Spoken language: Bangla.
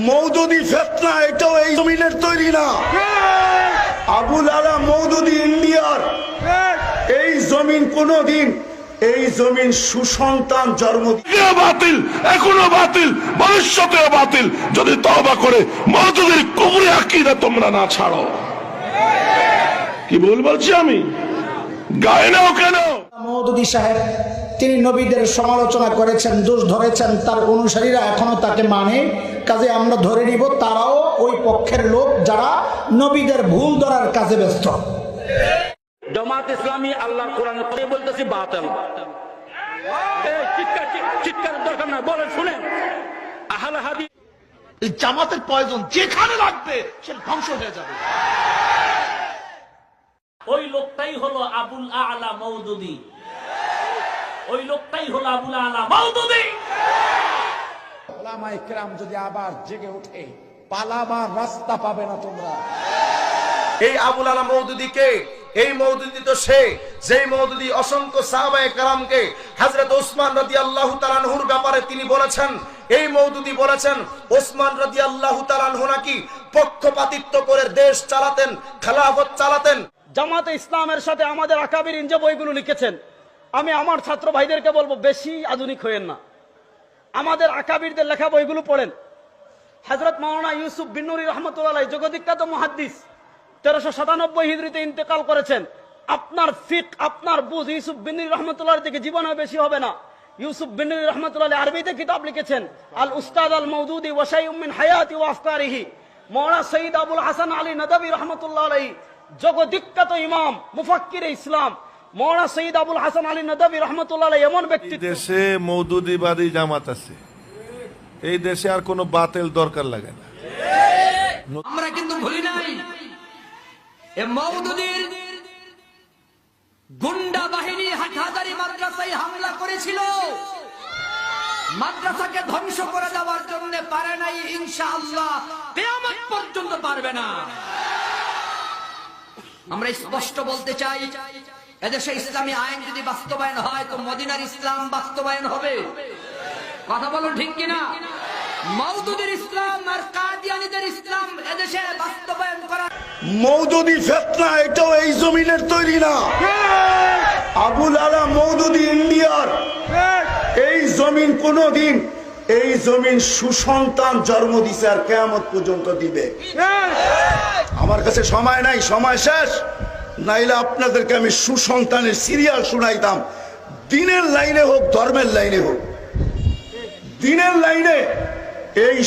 মওদুদি ফিতনা এটাও এই জমিনের তৈরি না। আবুল আলা মওদুদি ইন্ডিয়ার এই জমিন কোনদিন এই জমিন সুসন্তান জন্ম বাতিল, এখনো বাতিল, ভবিষ্যতেও বাতিল যদি তওবা করে মওদুদির কুফরি আকীদা তোমরা না ছাড়ো। কি ভুল বলছি আমি? গায়ে নাও কেন? মওদুদি সাহেব তিনি নবীদের সমালোচনা করেছেন, দোষ ধরেছেন, তার অনুসারীরা এখনো তাকে মানে। কাজে আমরা ধরে নিব তারাও ওই পক্ষের লোক যারা নবীদের ভুল ধরার কাজে ব্যস্ত। জামাত ইসলামী আল্লাহর কোরআনে করে বলতেছি বাতিল। এই চিৎকার দরকার না, বলেন শুনেন। আহলে হাদিস এই জামাতের প্রয়োজন যেখানে লাগবে সে ধ্বংস হয়ে যাবে। ওই লোকটাই হলো আবুল আলা মওদুদি, ওই লোকটাই হলো আবুল আলা মওদুদি। ওলামায়ে কেরাম যদি আবার জেগে ওঠে পালাবার রাস্তা পাবে না তোমরা। এই আবুল আলা মওদুদিকে, এই মওদুদি তো সে যেই মওদুদি অসংখ্য সাহাবায়ে কেরামকে হযরত ওসমান রাদিয়াল্লাহু তাআলা আনহুর ব্যাপারে তিনি বলেছেন, এই মওদুদি বলেছেন ওসমান রাদিয়াল্লাহু তাআলা আনহু নাকি পক্ষপাতিত্ব করে দেশ চালাতেন, খেলাফত চালাতেন। জামাতে ইসলামের সাথে আমাদের আকাবির যে বইগুলো লিখেছেন, আমি আমার ছাত্র ভাইদেরকে বলবো বেশি আধুনিক হয়েন না, আমাদের আকাবিরদের লেখা বইগুলো পড়েন। হযরত মাওলানা ইউসুফ বিন নুরি রহমাতুল্লাহ আলাইহি জগদ্বিখ্যাত মুহাদ্দিস 1397 হিজরিতে ইন্তেকাল করেছেন। আপনার ফিক, আপনার বুঝ ইউসুফ বিন নুরি রহমাতুল্লাহ থেকে জীবনে বেশি হবে না। ইউসুফ বিন নুরি রহমাতুল্লাহ আলাইহি আরবিতে কিতাব লিখেছেন আল উস্তাদ আল মওদুদি ওয়া শাইউম মিন হায়াতি ওয়া আফকারিহি। মাওলানা সৈয়দ আবুল হাসান আলী নদভী রহমাতুল্লাহ আলাইহি জগদ্বিখ্যাত ইমাম মুফাক্কির ইসলাম মাওলানা সৈয়দ আবুল হাসান আলী নদভী রহমাতুল্লাহ আলাইহি এমন ব্যক্তি। দেশে মওদুদিবাদী জামাত আছে, এই দেশে আর কোনো বাতিল দরকার লাগে না। আমরা কিন্তু ভুলি নাই এ মওদুদির গুন্ডা বাহিনী হাটহাজারী মাদ্রাসায় হামলা করেছিল, মাদ্রাসাকে ধ্বংস করে দেওয়ার জন্য পারে নাই, ইনশাআল্লাহ কিয়ামত পর্যন্ত পারবে না। আমরা স্পষ্ট বলতে চাই, এদেশে ইসলামী আইন যদি বাস্তবায়ন হয় তো মদিনার ইসলাম বাস্তবায়ন হবে। কথা বলুন ঠিক কিনা? মওদুদির ইসলাম আর কাদিয়ানীদের ইসলাম এদেশে বাস্তবায়ন করা। মওদুদি ফিতনা এটাও এই জমিনের তৈরি না। আবুল আলা মওদুদি ইন্ডিয়ার এই জমিন কোনদিন এই জমিন সুসন্তান জন্ম দিছে আর কিয়ামত পর্যন্ত দিবে। আমার কাছে সময় নাই, সময় শেষ, নাইলে আপনাদেরকে আমি সুসন্তানের সিরিয়াল শুনাইতাম। দিনের লাইনে হোক, ধর্মের লাইনে হোক, দিনের লাইনে এই